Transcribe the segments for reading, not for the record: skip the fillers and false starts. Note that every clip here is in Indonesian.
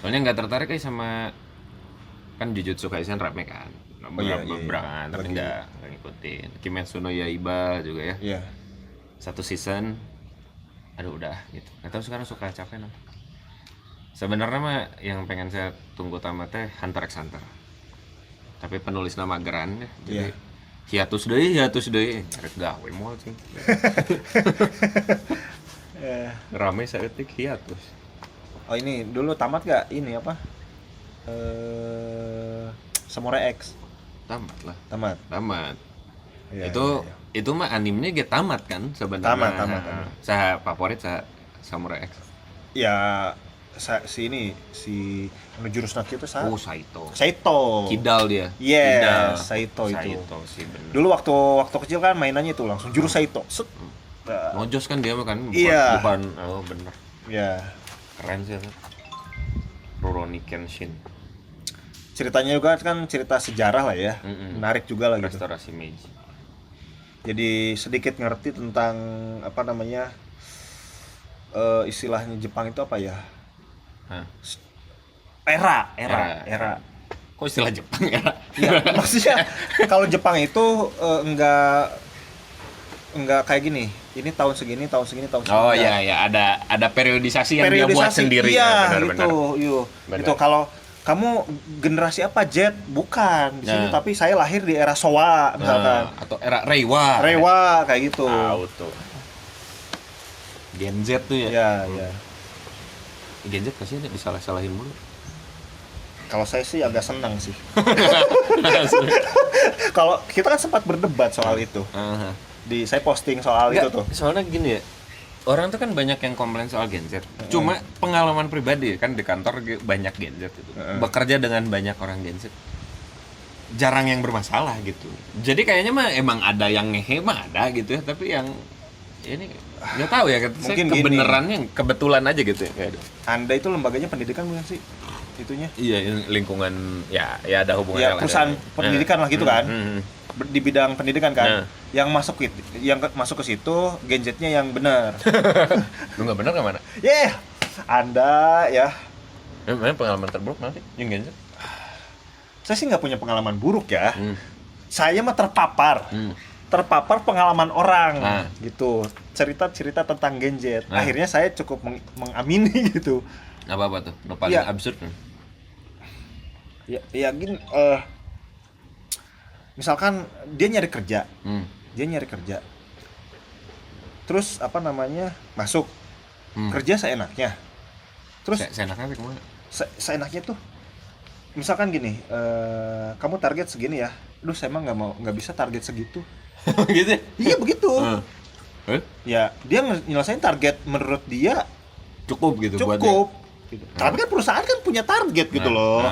Soalnya nggak tertarik kayak sama kan Jujutsu Kaisen rame kan. Oh iya, iya, Beberapa iya. kan, tapi Lagi. nggak ngikutin. Kimetsu no Yaiba juga ya. Iya. Satu season, aduh udah gitu. Nggak tahu sekarang suka capek no. Sebenarnya mah yang pengen saya tunggu tamatnya Hunter x Hunter. Tapi penulis nama Geran ya. Jadi Iya. hiatus deui. Arek gawe moal cing. Rame saeutik hiatus. Oh ini dulu tamat gak ini apa? Samurai X Tamat lah. tamat. Tamat. Iya, itu iya, iya. itu mah animenya ge tamat kan sebenarnya. Tamat. Saha favorit Samurai X. Ya si ini si anu jurus Naki itu Oh, Saito. Saito. Kidal dia. Yes, Kidal. Saito itu. Saito sih bener. Dulu waktu kecil kan mainannya itu langsung jurus Saito. Set. Ngojos kan dia mah kan Iya. bukan oh bener. Ya, Keren sih itu. Rurouni Kenshin. ceritanya juga kan cerita sejarah lah ya. Mm-mm. Menarik juga lah gitu. Restorasi Meiji. Jadi sedikit ngerti tentang apa namanya istilahnya Jepang itu apa ya? Hah. Era. Kok istilah Jepang ya? Ya, maksudnya kalau Jepang itu enggak kayak gini. Ini tahun segini. Oh iya ya, ada periodisasi yang dia buat sendiri iya, ya, benar-benar. Benar. Itu kalau kamu generasi apa Z? Bukan di sini, Nah. tapi saya lahir di era Showa misalkan. Atau era Reiwa. Rewa kayak gitu. Tahu tuh. Gen Z tuh ya. Ya. Gen Z pasti disalah-salahin mulu. Kalau saya sih agak senang sih. Kalau kita kan sempat berdebat soal itu. Aha. Saya posting soal itu tuh. Soalnya gini ya. Orang tuh kan banyak yang komplain soal Gen Z. Cuma pengalaman pribadi kan di kantor banyak Gen Z itu. Bekerja dengan banyak orang Gen Z. Jarang yang bermasalah gitu. Jadi kayaknya mah emang ada yang ngehe mah ada gitu ya, tapi yang ini nggak tahu ya, saya Mungkin gini. kebenarannya kebetulan aja gitu ya kayak. Anda itu lembaganya pendidikan bukan sih? Itunya. Iya, lingkungan ya ada hubungannya Ya lah. perusahaan pendidikan lah gitu kan. Di bidang pendidikan kan. Nah. Yang masuk ke situ Gen Z-nya yang benar. Lu nggak benar ke mana? Anda ya. Memang pengalaman terburuk nanti yang Gen Z. Saya sih nggak punya pengalaman buruk ya. Hmm. Saya mah terpapar. Terpapar pengalaman orang Nah. gitu. Cerita-cerita tentang Gen Z. Nah. Akhirnya saya cukup mengamini gitu. Apa tuh? No, paling Ya. absurd kan? Ya gini misalkan dia nyari kerja. Terus apa namanya? Masuk. Kerja seenaknya. Terus Saya enaknya kemana? seenaknya tuh misalkan gini, kamu target segini ya. Duh, saya emang nggak bisa target segitu. Gitu ya? Iya begitu. Eh? Ya, dia nyelesain target menurut dia Cukup gitu buat cukup. Gitu. Tapi kan perusahaan kan punya target gitu loh.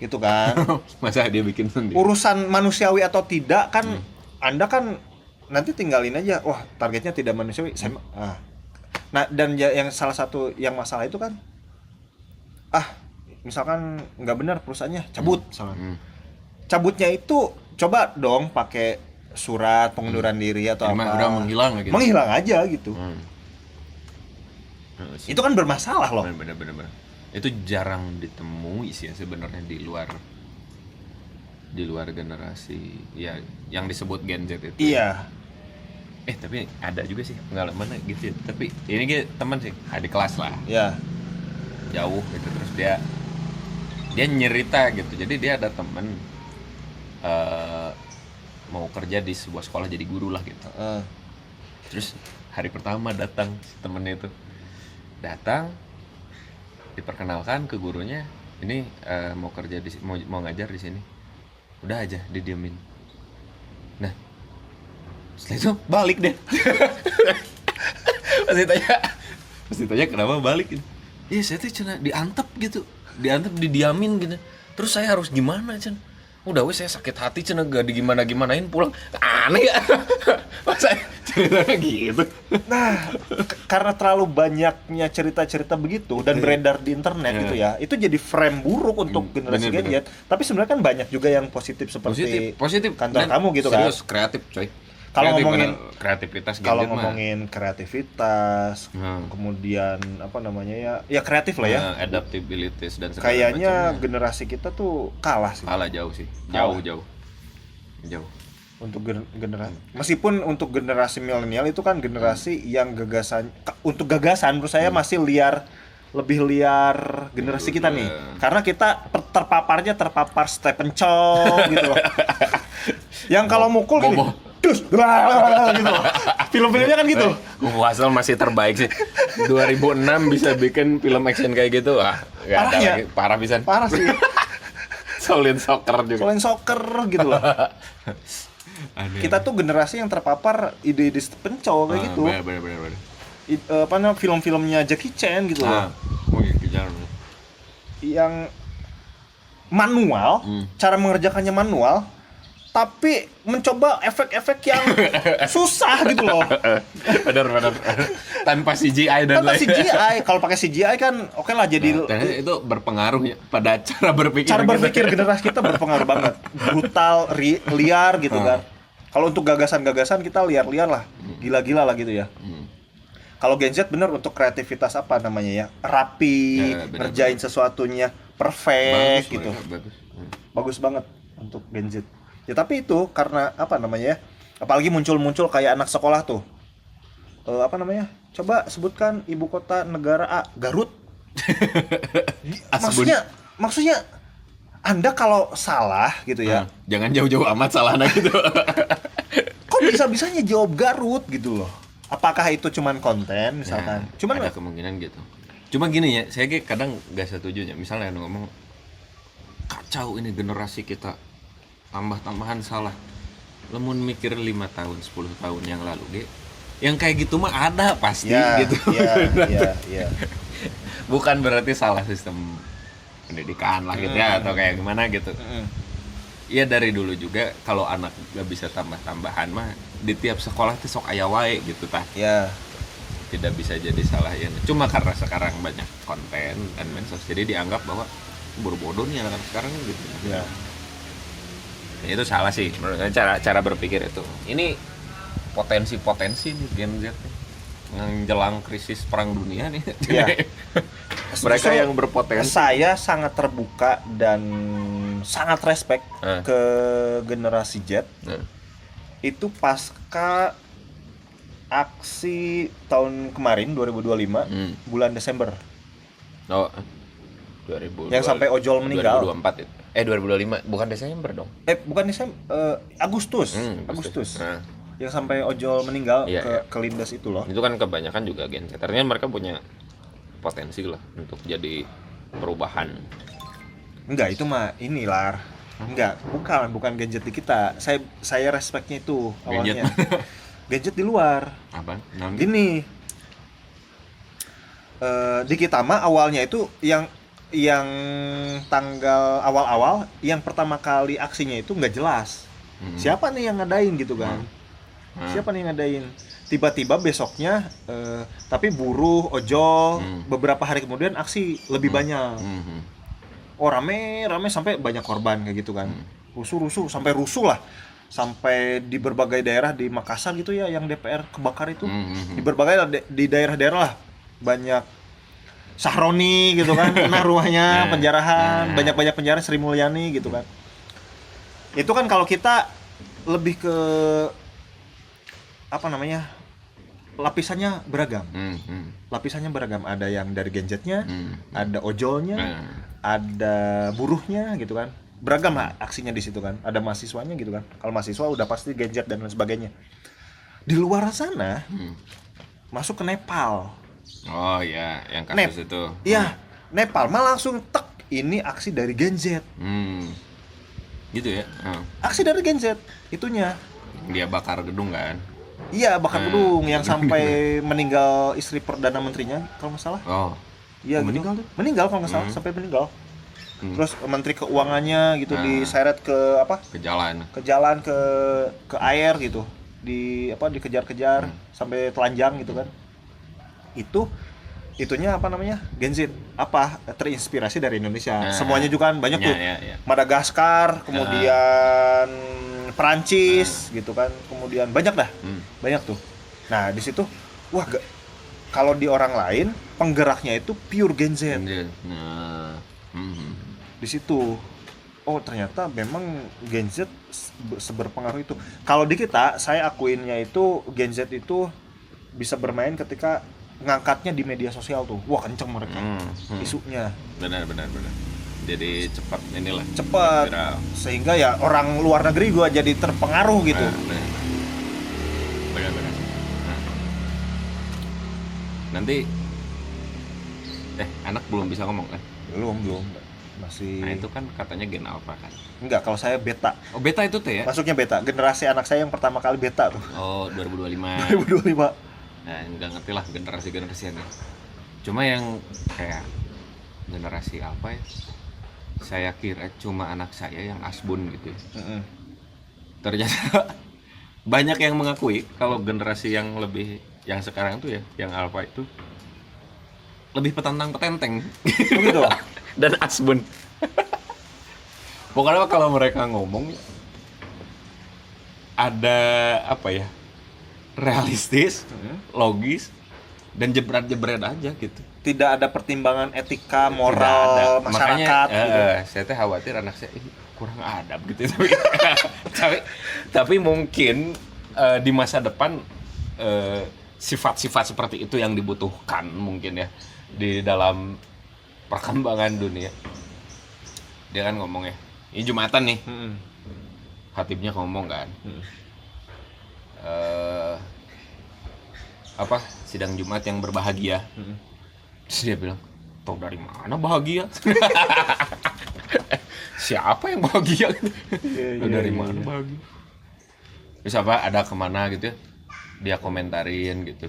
Gitu kan. Masa dia bikin sendiri? Urusan manusiawi atau tidak kan Anda kan nanti tinggalin aja. Wah, targetnya tidak manusiawi. Nah, dan yang salah satu yang masalah itu kan misalkan nggak benar perusahaannya, cabut misalkan. Cabutnya itu coba dong pakai surat pengunduran diri atau Jadi mah apa. udah menghilang gitu. Menghilang aja gitu. Itu kan bermasalah loh. Bener. Itu jarang ditemui sih ya sebenarnya di luar generasi ya yang disebut Gen Z itu. Iya. Tapi ada juga sih pengalaman gitu ya. Tapi ini teman sih, adik kelas lah. Ya. Jauh gitu, terus dia nyerita gitu. Jadi dia ada teman mau kerja di sebuah sekolah jadi guru lah gitu. Terus hari pertama datang si temennya itu diperkenalkan ke gurunya, ini mau kerja mau ngajar di sini. Udah aja didiemin. Nah, setelah itu balik deh. Pasti tanya kenapa balik gitu. Iya, saya tuh cina diantep gitu. Didiamin gitu. Terus saya harus gimana, Cen? Udah wes saya sakit hati cenah gak digimana-gimanain pulang. Aneh ya. Masa ceritanya gitu. Nah, karena terlalu banyaknya cerita-cerita begitu dan beredar di internet gitu ya, itu jadi frame buruk untuk generasi Gen Z. Tapi sebenarnya kan banyak juga yang positif seperti Positif kantor Dan kamu gitu serius, kan. kreatif coy. Kalau Kreatif, ngomongin kreativitas kalau gadget mah. ngomongin kreativitas, kemudian apa namanya ya, ya kreatif lah ya. Adaptabilities dan segala Kayaknya macamnya. generasi kita tuh kalah sih Kalah jauh sih. Kalah. Jauh. untuk generasi. Meskipun untuk generasi milenial itu kan generasi yang untuk gagasan menurut saya masih lebih liar generasi kita nih. Karena kita terpapar Stephen Chow gitu loh. Yang kalau mukul gini, dus, gitu loh. Film-filmnya kan gitu. Wasel masih terbaik sih. 2006 bisa bikin film action kayak gitu. Nggak Parah ada ya? lagi. Parah pisan. Parah sih. Solid soccer juga. Soalnya soccer gitu loh. Kita tuh generasi yang terpapar ide-ide Stephen Chow kayak gitu. Bener. Apa namanya, film-filmnya Jackie Chan gitu loh. Yang manual, cara mengerjakannya manual, tapi mencoba efek-efek yang susah gitu loh. Bener. Tanpa CGI dan Tanpa lain. CGI, kalau pakai CGI kan oke lah jadi Dan itu berpengaruh ya pada cara berpikir. cara kita. berpikir generasi kita berpengaruh banget. Brutal, liar gitu kan. Kalau untuk gagasan-gagasan kita liar-liar lah, gila-gila lah gitu ya. Kalau Gen Z bener untuk kreativitas apa namanya ya, rapi, Ya, bener, ngerjain sesuatunya perfect Bagus, gitu. bagus. Bagus banget untuk Gen Z. Ya tapi itu karena apa namanya ya? Apalagi muncul kayak anak sekolah tuh. Apa namanya? Coba sebutkan ibu kota negara A, Garut. maksudnya Anda kalau salah gitu ya. Jangan jauh-jauh amat salahnya gitu. Kok bisa-bisanya jawab Garut gitu loh. Apakah itu cuman konten misalkan? Ya, Cuman ada kemungkinan gitu. Cuma gini ya, saya kadang gak setuju ya. Misalnya ngomong kacau ini generasi kita, tambah-tambahan salah. Lemun mikir 5 tahun, 10 tahun yang lalu, ge. Yang kayak gitu mah ada pasti gitu. Iya. Bukan berarti salah sistem pendidikan lah gitu ya, atau kayak gimana gitu. Iya dari dulu juga kalau anak gak bisa tambah-tambahan mah di tiap sekolah tuh sok aya wae gitu tah. Ya. Tidak bisa jadi salah ya. Cuma karena sekarang banyak konten dan medsos jadi dianggap bahwa bodoh nih anak-anak sekarang gitu. Ya. Ya, itu salah sih menurut saya cara berpikir itu. Ini potensi nih Gen Z nih. Menjelang krisis perang dunia nih. Iya. Mereka Justru yang berpotensi. Saya sangat terbuka dan sangat respect ke generasi Z. Itu pasca aksi tahun kemarin 2025 bulan Desember. Oh, 2000. Yang sampai ojol meninggal. 2024 itu. 2025 bukan Desember dong. Bukan Desember, Agustus. Agustus. Nah, Yang sampai ojol meninggal Iya, ke Lindas itu loh. itu kan kebanyakan juga Gen Z. Ternyata mereka punya potensi lah untuk jadi perubahan. Enggak, itu mah inilah. Enggak, bukan Gen Z di kita. Saya respectnya itu awalnya. Gen Z di luar. Apa? Namanya? Gini. Di kita mah awalnya itu yang tanggal awal-awal yang pertama kali aksinya itu nggak jelas. Siapa nih yang ngadain gitu kan? Siapa nih yang ngadain? Tiba-tiba besoknya tapi buruh, ojol, beberapa hari kemudian aksi lebih banyak. Oh rame sampai banyak korban kayak gitu kan. Rusuh sampai rusuh lah. Sampai di berbagai daerah di Makassar gitu ya yang DPR kebakar itu. Di berbagai di daerah-daerah lah banyak Sahroni gitu kan, kena rumahnya, penjarahan, banyak penjara Sri Mulyani gitu kan. Itu kan kalau kita lebih ke apa namanya? Lapisannya beragam. Lapisannya beragam, ada yang dari Gen Z-nya, ada ojolnya, ada buruhnya gitu kan. Beragam lah aksinya di situ kan. Ada mahasiswanya gitu kan. Kalau mahasiswa udah pasti Gen Z dan lain sebagainya. Di luar sana masuk ke Nepal. Oh iya, yang kasus itu. Iya, Nepal mah langsung tek, ini aksi dari Gen Z. Gitu ya. Aksi dari Gen Z itunya. Dia bakar gedung kan. Iya, bakar gedung yang sampai meninggal istri perdana menterinya kalau nggak salah. Oh. Iya, meninggal gitu. Meninggal kalau nggak salah, sampai meninggal. Terus menteri keuangannya gitu diseret ke apa? Ke jalan. Ke jalan ke air gitu. Dikejar-kejar sampai telanjang gitu kan. itunya apa namanya? Gen Z apa terinspirasi dari Indonesia. Nah, Semuanya juga kan banyak tuh. ya. Madagaskar, kemudian Perancis gitu kan. Kemudian banyak dah. Banyak tuh. Nah, di situ wah kalau di orang lain penggeraknya itu pure Gen Z. Nah, Di situ oh ternyata memang Gen Z seberpengaruh itu. Kalau di kita, saya akuinnya itu Gen Z itu bisa bermain ketika ngangkatnya di media sosial tuh. Wah, kenceng mereka isunya. Benar. Jadi cepat inilah. Cepat. Viral. Sehingga ya orang luar negeri gua jadi terpengaruh gitu. Benar. Nanti anak belum bisa ngomong kan? Belum. Masih. Nah, itu kan katanya gen alpha kan. Enggak, kalau saya beta. Oh, beta itu tuh ya? Masuknya beta. Generasi anak saya yang pertama kali beta tuh. Oh, 2025. 2025. Nah, nggak ngerti lah generasi-generasiannya. Cuma yang kayak generasi apa ya? Saya kira cuma anak saya yang asbun gitu. Ternyata banyak yang mengakui kalau generasi yang sekarang tuh ya, yang alpha itu lebih petantang-petenteng. Begitu. Dan asbun. Pokoknya kalau mereka ngomong ada apa ya? Realistis, logis, dan jebret-jebret aja gitu. Tidak ada pertimbangan etika, moral, masyarakat gitu. Saya teh khawatir anak saya kurang adab gitu. Tapi mungkin di masa depan sifat-sifat seperti itu yang dibutuhkan mungkin ya di dalam perkembangan dunia. Dia kan ngomong ya, ini Jumatan nih, khatibnya ngomong kan, sidang Jumat yang berbahagia. Terus dia bilang, tau dari mana bahagia? Siapa yang bahagia? Dari mana bahagia? Terus ada kemana gitu ya, dia komentarin gitu.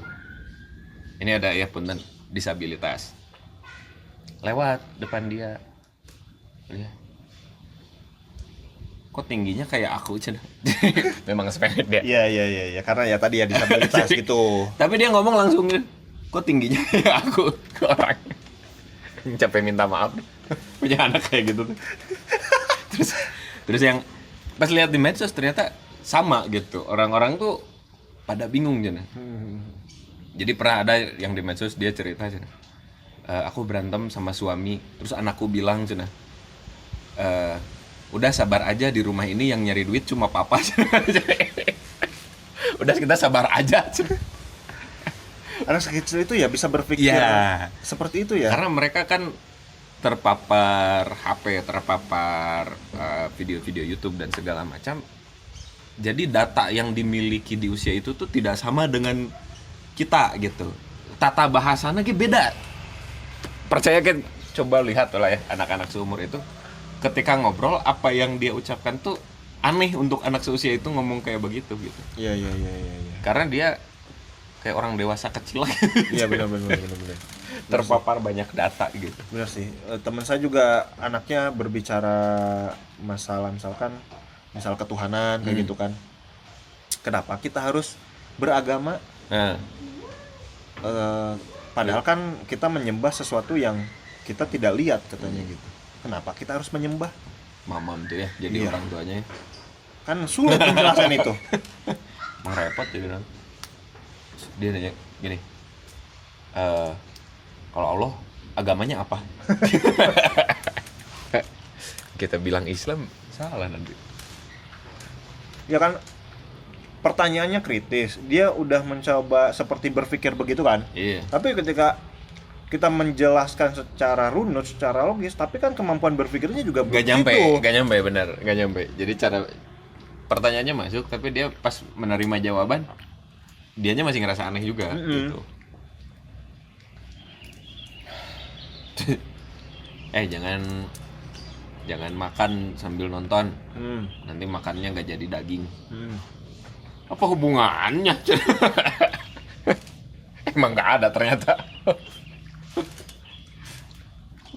Ini ada ya punten disabilitas, lewat depan dia, kok tingginya kayak aku cina. Memang sependek dia. Iya, karena ya tadi ya disabilitas gitu. Tapi dia ngomong langsung, kok tingginya kayak aku ke orang. Capek minta maaf. Punya anak kayak gitu tuh. Terus yang pas lihat di medsos ternyata sama gitu. Orang-orang tuh pada bingung cina. Jadi pernah ada yang di medsos dia cerita cina. Aku berantem sama suami, terus anakku bilang cina, udah sabar aja, di rumah ini yang nyari duit cuma papa. Udah kita sabar aja. Anak kecil itu ya bisa berpikir seperti itu ya. Karena mereka kan terpapar HP, terpapar video-video YouTube dan segala macam. Jadi data yang dimiliki di usia itu tuh tidak sama dengan kita gitu. Tata bahasanya beda. Percaya kan, coba lihat lah ya anak-anak seumur itu. Ketika ngobrol, apa yang dia ucapkan tuh aneh untuk anak seusia itu ngomong kayak begitu gitu. Iya. Karena dia kayak orang dewasa kecil. Iya benar. Terpapar banyak data gitu. Benar sih. Teman saya juga anaknya berbicara masalah misal ketuhanan kayak gitu kan. Kenapa kita harus beragama? Padahal kan kita menyembah sesuatu yang kita tidak lihat katanya gitu. Kenapa kita harus menyembah? Mamam tuh ya, jadi orang tuanya. Kan sulit menjelaskan itu. Emang repot jadi orang. Dia nanya gini, kalau Allah agamanya apa? Kita bilang Islam, salah nanti. Ya kan, pertanyaannya kritis. Dia udah mencoba seperti berpikir begitu kan. Iya. Tapi ketika kita menjelaskan secara runut, secara logis, tapi kan kemampuan berpikirnya juga gak nyampe, benar, gak nyampe. Jadi cara pertanyaannya masuk, tapi dia pas menerima jawaban, dianya masih ngerasa aneh juga gitu. Jangan makan sambil nonton, nanti makannya nggak jadi daging. Apa hubungannya? Emang nggak ada ternyata.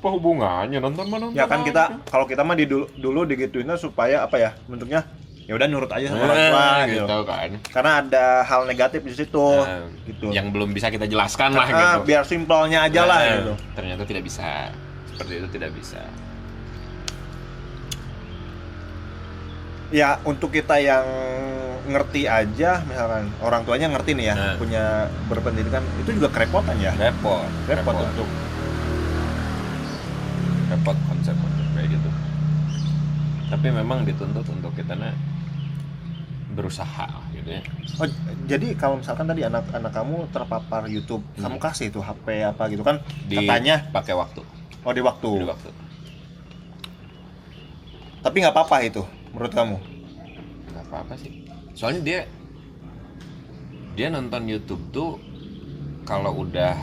Apa hubungannya nonton mana? Ya kan kita, kalau kita mah dulu digituinnya supaya apa ya, bentuknya ya udah nurut aja sama orang tua gitu kan. Karena ada hal negatif di situ gitu. Yang belum bisa kita jelaskan lah Karena gitu. biar simpelnya aja lah gitu. Ternyata tidak bisa. Seperti itu tidak bisa. Ya untuk kita yang ngerti aja, misalkan orang tuanya ngerti nih ya, punya berpendidikan, itu juga kerepotan ya. Repot Untuk repot konsep kayak gitu. Tapi memang dituntut untuk kita berusaha gitu ya. Oh, jadi kalau misalkan tadi anak-anak kamu terpapar YouTube, kamu kasih tuh HP apa gitu kan? Katanya pakai waktu. Oh, di waktu. Di waktu. Tapi nggak apa-apa itu menurut kamu? Nggak apa-apa sih. Soalnya dia nonton YouTube tuh kalau udah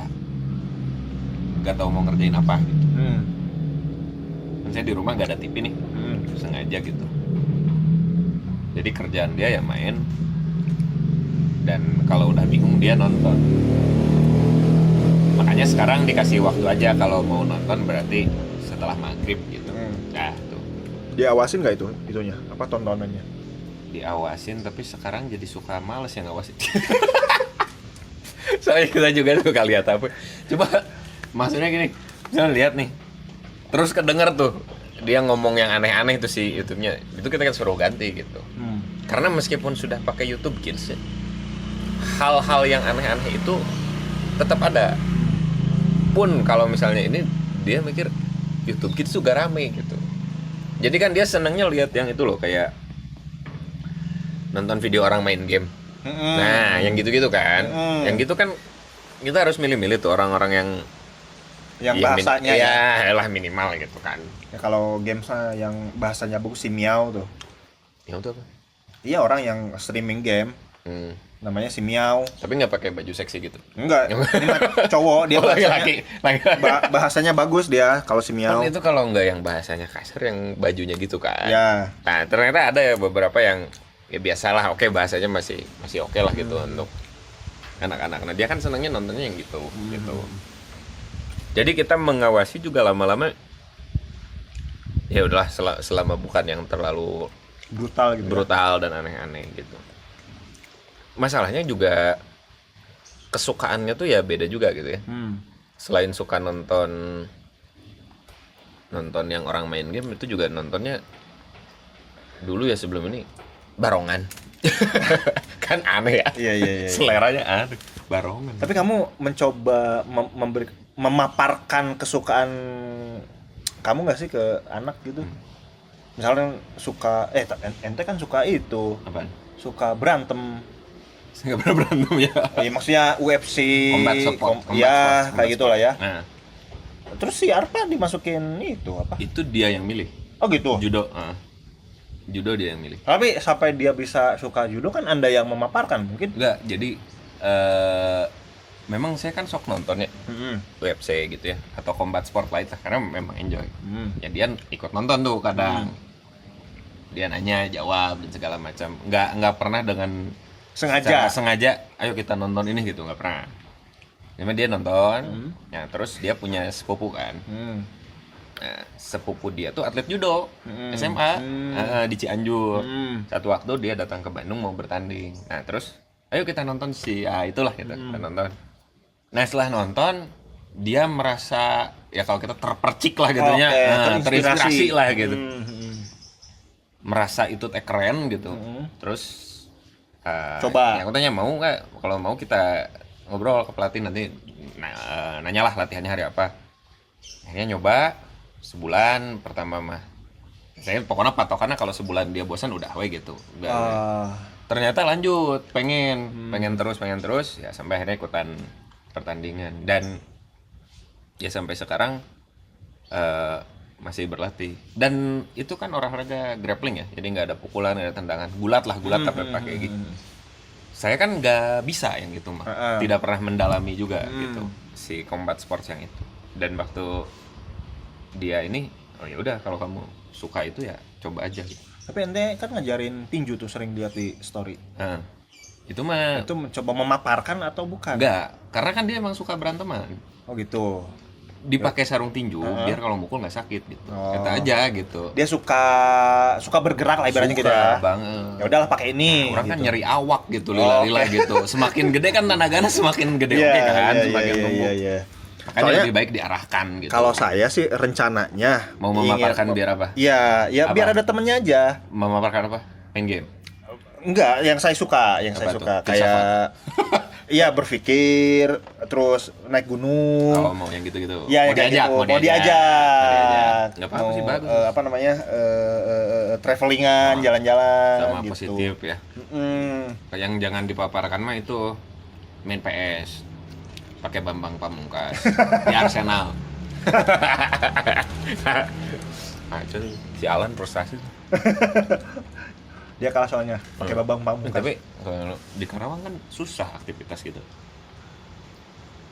nggak tahu mau ngerjain apa gitu. Saya di rumah nggak ada TV nih, sengaja gitu. Jadi kerjaan dia ya main, dan kalau udah bingung dia nonton. Makanya sekarang dikasih waktu aja, kalau mau nonton berarti setelah maghrib gitu. Nah tuh. Diawasin nggak itunya? Apa tontonannya? Diawasin, tapi sekarang jadi suka males yang ngawasin. Soalnya kita juga suka lihat apa. Coba maksudnya gini, misalnya lihat nih, terus kedenger tuh dia ngomong yang aneh-aneh itu si YouTube-nya, itu kita kan suruh ganti gitu. Karena meskipun sudah pakai YouTube Kids, hal-hal yang aneh-aneh itu tetap ada. Pun kalau misalnya ini dia mikir YouTube Kids juga rame gitu. Jadi kan dia senangnya lihat yang itu loh, kayak nonton video orang main game. Nah, yang gitu-gitu kan. Yang gitu kan kita harus milih-milih tuh orang-orang yang bahasanya ya lah minimal gitu kan. Ya kalau games yang bahasanya bagus si Miao tuh. Yang itu apa? Iya, orang yang streaming game. Namanya si Miao. Tapi nggak pakai baju seksi gitu. Enggak, ini mah cowok, dia laki. bahasanya bagus dia kalau si Miao. Kan itu kalau nggak yang bahasanya kasar, yang bajunya gitu kan. Ya. Nah, ternyata ada ya beberapa yang ya biasalah, oke, bahasanya masih oke lah gitu untuk anak-anak. Nah, dia kan senangnya nontonnya yang gitu gitu. Jadi kita mengawasi juga lama-lama ya udahlah, selama bukan yang terlalu brutal gitu. Brutal dan aneh-aneh gitu. Masalahnya juga kesukaannya tuh ya beda juga gitu ya. Selain suka nonton yang orang main game, itu juga nontonnya dulu ya sebelum ini barongan. Kan aneh ya. Iya. Seleranya aneh. Barongan. Tapi kamu mencoba memaparkan kesukaan kamu nggak sih ke anak gitu? Misalnya suka ente kan suka itu. Apaan? Suka berantem. Saya nggak pernah berantem ya. Ya maksudnya UFC, combat kayak gitulah ya. Nah, terus si Arpa dimasukin itu apa? Itu dia yang milih. Oh gitu. Judo dia yang milih. Tapi sampai dia bisa suka judo kan Anda yang memaparkan mungkin? Enggak, jadi memang saya kan sok nonton ya, UFC gitu ya, atau combat sport lain lah, karena memang enjoy. Ya dia ikut nonton tuh kadang. Dia nanya, jawab dan segala macam. Enggak pernah dengan sengaja ayo kita nonton ini gitu, nggak pernah. Cuma dia nonton, ya terus dia punya sepupu kan. Nah, sepupu dia tuh atlet judo SMA di Cianjur. Satu waktu dia datang ke Bandung mau bertanding. Nah terus ayo kita nonton itulah kita nonton. Nah setelah nonton dia merasa ya kalau kita terpercik lah gitunya, terinspirasi lah gitu. Merasa itu keren gitu. Terus coba. Yang aku tanya mau nggak, kalau mau kita ngobrol ke pelatih nanti, nanyalah latihannya hari apa. Akhirnya nyoba sebulan pertama mah. Saya pokoknya patokannya kalau sebulan dia bosan udah gitu. Ternyata lanjut, pengen terus ya sampai akhirnya ikutan pertandingan, dan ya sampai sekarang masih berlatih. Dan itu kan olahraga grappling ya, jadi nggak ada pukulan, nggak ada tendangan, gulat tapi pakai gitu. Saya kan nggak bisa yang gitu mah, tidak pernah mendalami juga gitu si combat sports yang itu. Dan waktu dia ini, oh ya udah kalau kamu suka itu ya coba aja gitu. Tapi ente kan ngajarin tinju tuh, sering lihat di story. Itu mencoba memaparkan atau bukan? Enggak, karena kan dia emang suka beranteman. Oh gitu. dipakai sarung tinju biar kalau mukul nggak sakit gitu. Oh. Kata aja gitu. Dia suka bergerak lah ibaratnya gitu ya. Banget. Ya udahlah pakai ini. Orang kan gitu. nyeri awak gitu, lila-lila gitu. Semakin gede kan tenaganya semakin gede kan, semakin tumbuh. Iya. Makanya Soalnya, lebih baik diarahkan gitu. Kalau saya sih rencananya mau memaparkan biar apa? Iya, Apa? biar ada temennya aja. Memaparkan apa? Main game. Enggak, yang saya suka, Apa tuh? kayak iya berpikir, terus naik gunung. Oh, mau yang gitu-gitu. Ya, Mau kayak diajak, gitu. mau Mau diajak. diajak. Nggak apa-apa sih, bagus. Apa namanya? Travelingan, jalan-jalan Sama gitu. positif ya. Yang jangan dipaparkan mah itu main PS. Pakai Bambang Pamungkas di Arsenal. Nah, itu si Alan frustasi. Dia kalah soalnya pakai Bambang Pamungkas. Tapi kalau di Karawang kan susah aktivitas gitu.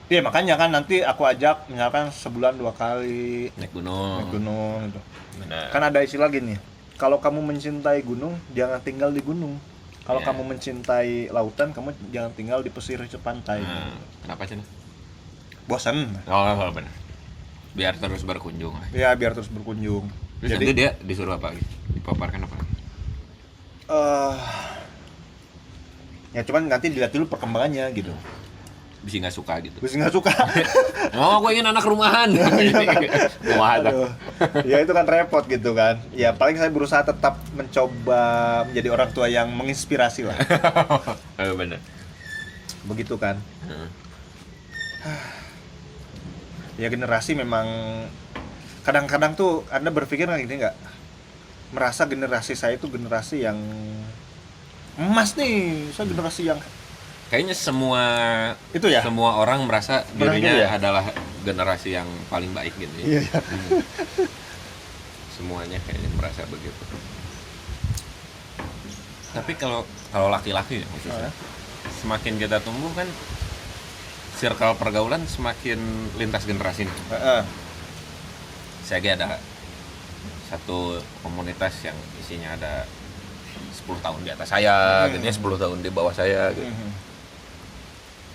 Iya, makanya kan nanti aku ajak misalkan sebulan 2 kali Naik gunung. naik gunung gitu. Benar. Kan ada istilah gini, kalau kamu mencintai gunung, jangan tinggal di gunung. Kalau Iya. kamu mencintai lautan, kamu jangan tinggal di pesisir pantai. Kenapa sih? Bosan. Oh, benar. Biar terus berkunjung. Ya, biar terus berkunjung. Terus nanti dia disuruh apa gitu? Dipaparkan apa? Ya cuman nanti dilihat dulu perkembangannya gitu. Bisa nggak suka gitu. Terus nggak suka. Oh, aku ingin anak rumahan. Rumahan. Aduh. Ya itu kan repot gitu kan. Ya paling saya berusaha tetap mencoba menjadi orang tua yang menginspirasi lah. Oh, benar. Begitu kan. Ya generasi memang kadang-kadang tuh Anda berpikir nggak gini nggak? Merasa generasi saya itu generasi yang emas nih. Saya generasi yang Kayaknya semua itu ya. semua orang merasa Merasa dirinya gitu ya? adalah generasi yang paling baik gitu ya. Iya. Semuanya kayaknya merasa begitu. Tapi kalau laki-laki ya khususnya, semakin kita tumbuh kan circle pergaulan semakin lintas generasi nih. Saya ada satu komunitas yang isinya ada 10 tahun di atas saya, gitu ya, 10 tahun di bawah saya gitu.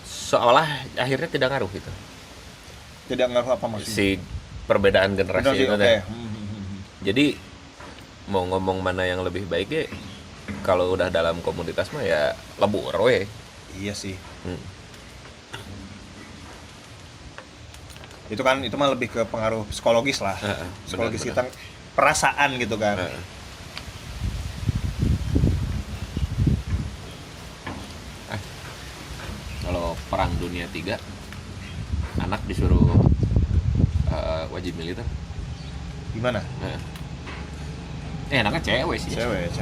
Seolah akhirnya tidak ngaruh gitu. Tidak ngaruh apa maksudnya? Si perbedaan generasi itu oke. teh. Jadi mau ngomong mana yang lebih baik ya, kalau udah dalam komunitas mah ya lebur we. Iya sih. Itu mah lebih ke pengaruh psikologis lah. Psikologis benar. kita, perasaan gitu kan. Kalau perang dunia 3 anak disuruh wajib militer. Gimana? Anaknya cewek sih. Cewek.